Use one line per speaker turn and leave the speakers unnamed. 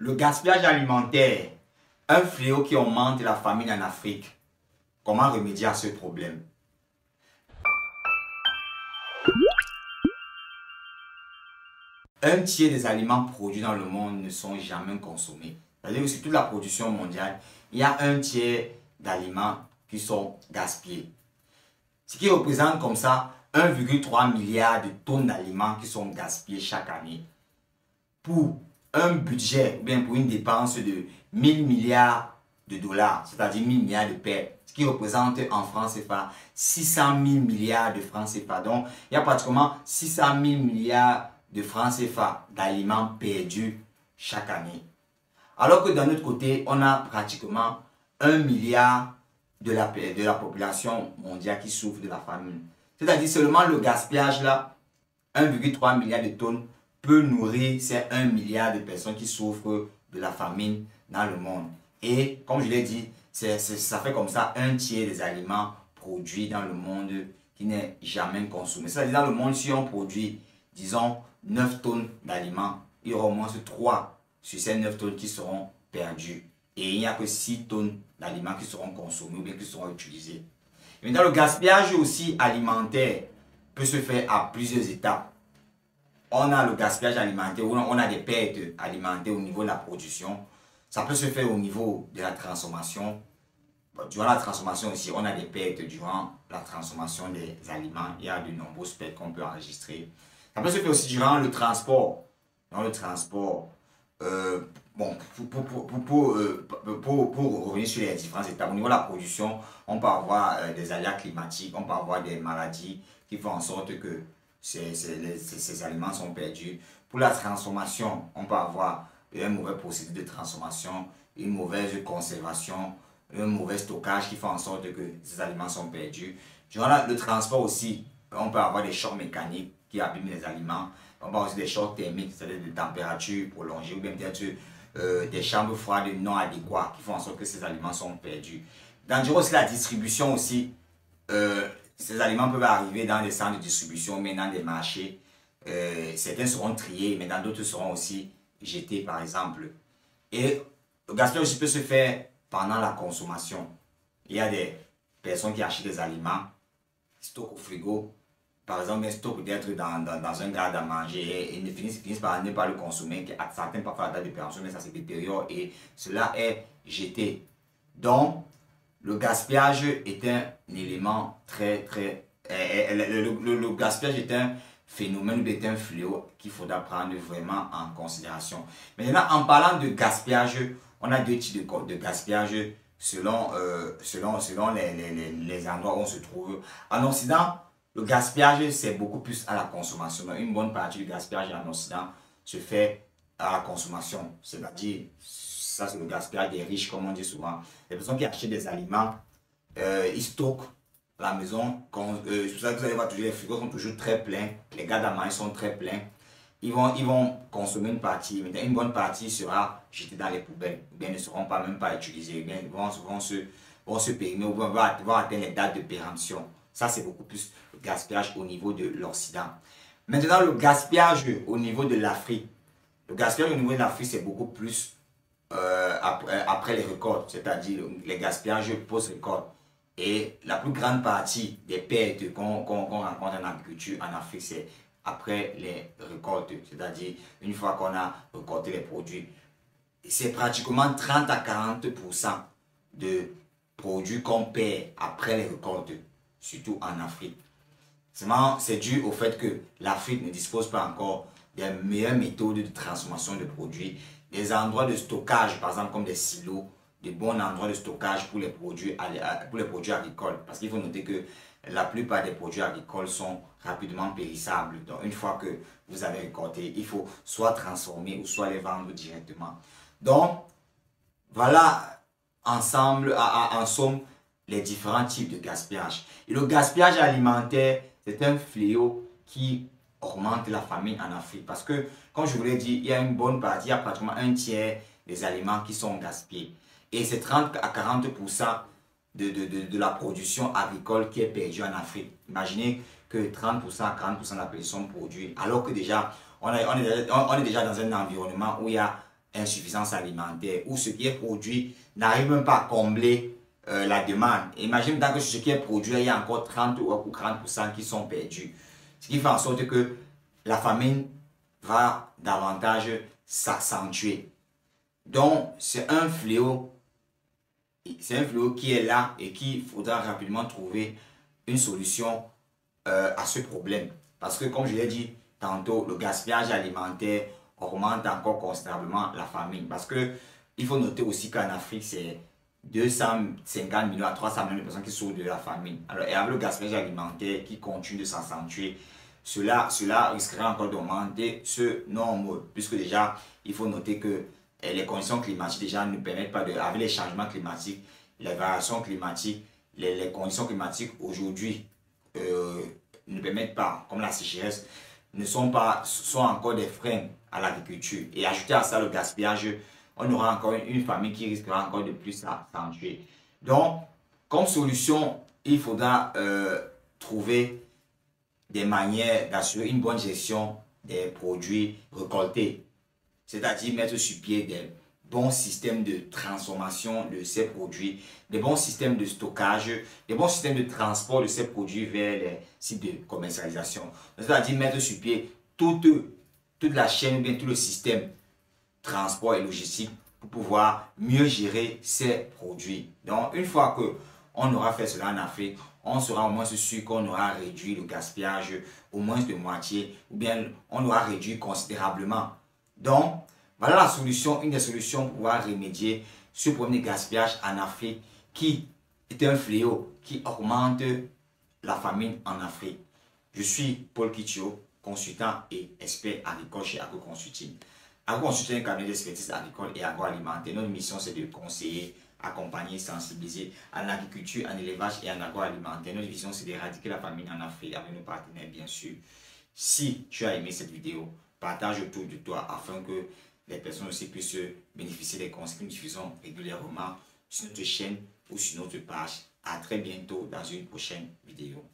Le gaspillage alimentaire, un fléau qui augmente la famine en Afrique. Comment remédier à ce problème? Un tiers des aliments produits dans le monde ne sont jamais consommés. C'est-à-dire que sur toute la production mondiale, il y a un tiers d'aliments qui sont gaspillés. Ce qui représente comme ça 1,3 milliard de tonnes d'aliments qui sont gaspillés chaque année. Pour un budget, ou bien pour une dépense de 1000 milliards de dollars, c'est-à-dire 1000 milliards de paires, ce qui représente en francs CFA 600 000 milliards de francs CFA. Donc, il y a pratiquement 600 000 milliards de francs CFA d'aliments perdus chaque année. Alors que d'un autre côté, on a pratiquement 1 milliard de la population mondiale qui souffre de la famine. C'est-à-dire seulement le gaspillage là, 1,3 milliard de tonnes, peut nourrir ces 1 milliard de personnes qui souffrent de la famine dans le monde. Et comme je l'ai dit, ça fait comme ça un tiers des aliments produits dans le monde qui n'est jamais consommé. C'est-à-dire dans le monde, si on produit, disons, 9 tonnes d'aliments, il y aura au moins 3 sur ces 9 tonnes qui seront perdues. Et il n'y a que 6 tonnes d'aliments qui seront consommés ou bien qui seront utilisés. Et maintenant, le gaspillage aussi alimentaire peut se faire à plusieurs étapes. On a le gaspillage alimentaire, où on a des pertes alimentaires au niveau de la production. Ça peut se faire au niveau de la transformation. Durant la transformation aussi, on a des pertes durant la transformation des aliments. Il y a de nombreuses pertes qu'on peut enregistrer. Ça peut se faire aussi durant le transport. Dans le transport, bon, pour revenir sur les différentes étapes, au niveau de la production, on peut avoir des aléas climatiques, on peut avoir des maladies qui font en sorte que ces aliments sont perdus. Pour la transformation, on peut avoir un mauvais procédé de transformation, une mauvaise conservation, un mauvais stockage qui fait en sorte que ces aliments sont perdus. Durant le transport aussi, on peut avoir des chocs mécaniques qui abîment les aliments. On peut avoir aussi des chocs thermiques, c'est-à-dire des températures prolongées ou bien peut-être des chambres froides non adéquates qui font en sorte que ces aliments sont perdus. Dans aussi la distribution aussi, ces aliments peuvent arriver dans des centres de distribution, mais dans des marchés. Certains seront triés, mais dans d'autres seront aussi jetés, par exemple. Et le gaspillage aussi peut se faire pendant la consommation. Il y a des personnes qui achètent des aliments, stockent au frigo. Par exemple, un stock peut-être dans un garde à manger et ils finissent par ne pas le consommer. Certains parfois la date de péremption, mais ça se détériore et cela est jeté. Donc, le gaspillage est un élément le gaspillage est un phénomène, est un fléau qu'il faudra prendre vraiment en considération. Maintenant, en parlant de gaspillage, on a deux types de gaspillage selon les endroits où on se trouve. En Occident, le gaspillage, c'est beaucoup plus à la consommation. Donc, une bonne partie du gaspillage en Occident se fait à la consommation. C'est-à-dire, ça c'est le gaspillage des riches, comme on dit souvent. Les personnes qui achètent des aliments, ils stockent à la maison. C'est pour ça que vous allez voir toujours les frigos sont toujours très pleins. Les gardes à manger sont très pleins. Ils vont consommer une partie. Mais une bonne partie sera jetée dans les poubelles. Ou bien ne seront même pas utilisés. Bien, ils vont se périmer ou vont atteindre les dates de péremption. Ça, c'est beaucoup plus le gaspillage au niveau de l'Occident. Maintenant, le gaspillage au niveau de l'Afrique. Le gaspillage au niveau de l'Afrique, c'est beaucoup plus après les récoltes, c'est-à-dire les gaspillages post-récolte. Et la plus grande partie des pertes qu'on rencontre en agriculture en Afrique, c'est après les récoltes, c'est-à-dire une fois qu'on a récolté les produits. C'est pratiquement 30 à 40% de produits qu'on perd après les récoltes, surtout en Afrique. C'est dû au fait que l'Afrique ne dispose pas encore des meilleures méthodes de transformation de produits, des endroits de stockage, par exemple comme des silos, des bons endroits de stockage pour les produits agricoles. Parce qu'il faut noter que la plupart des produits agricoles sont rapidement périssables. Donc une fois que vous avez récolté, il faut soit transformer ou soit les vendre directement. Donc voilà ensemble, en somme, les différents types de gaspillage. Et le gaspillage alimentaire, c'est un fléau qui augmente la famine en Afrique. Parce que, comme je vous l'ai dit, il y a une bonne partie, il y a pratiquement un tiers des aliments qui sont gaspillés. Et c'est 30 à 40% de la production agricole qui est perdue en Afrique. Imaginez que 30% à 40% de la production produite, alors que déjà, on est déjà dans un environnement où il y a insuffisance alimentaire, où ce qui est produit n'arrive même pas à combler la demande. Imagine que ce qui est produit, il y a encore 30 ou 40% qui sont perdus. Ce qui fait en sorte que la famine va davantage s'accentuer. Donc, c'est un fléau qui est là et qu'il faudra rapidement trouver une solution à ce problème. Parce que, comme je l'ai dit tantôt, le gaspillage alimentaire augmente encore considérablement la famine. Parce que il faut noter aussi qu'en Afrique, c'est 250 millions à 300 millions de personnes qui souffrent de la famine. Alors, et avec le gaspillage alimentaire qui continue de s'accentuer, cela risquerait encore d'augmenter ce nombre, puisque déjà, il faut noter que les conditions climatiques déjà ne permettent pas de, avec les changements climatiques, les variations climatiques, les conditions climatiques aujourd'hui ne permettent pas, comme la sécheresse, sont encore des freins à l'agriculture. Et ajouter à ça le gaspillage, on aura encore une famine qui risquera encore de plus s'accentuer. Donc, comme solution, il faudra trouver des manières d'assurer une bonne gestion des produits récoltés. C'est-à-dire mettre sur pied des bons systèmes de transformation de ces produits, des bons systèmes de stockage, des bons systèmes de transport de ces produits vers les sites de commercialisation. C'est-à-dire mettre sur pied toute la chaîne, bien tout le système transport et logistique pour pouvoir mieux gérer ces produits. Donc, une fois qu'on aura fait cela en Afrique, on sera au moins sûr qu'on aura réduit le gaspillage au moins de moitié, ou bien on aura réduit considérablement. Donc, voilà la solution, une des solutions pour pouvoir remédier ce problème de gaspillage en Afrique qui est un fléau qui augmente la famine en Afrique. Je suis Paul Kitio, consultant et expert agricole chez AgroConsulting. AgroConsulting est un cabinet d'expertise agricole et agroalimentaire. Notre mission, c'est de conseiller, accompagner, sensibiliser en agriculture, en élevage et en agroalimentaire. Notre vision, c'est d'éradiquer la famine en Afrique avec nos partenaires, bien sûr. Si tu as aimé cette vidéo, partage autour de toi afin que les personnes aussi puissent bénéficier des conseils que nous diffusons régulièrement sur notre chaîne ou sur notre page. À très bientôt dans une prochaine vidéo.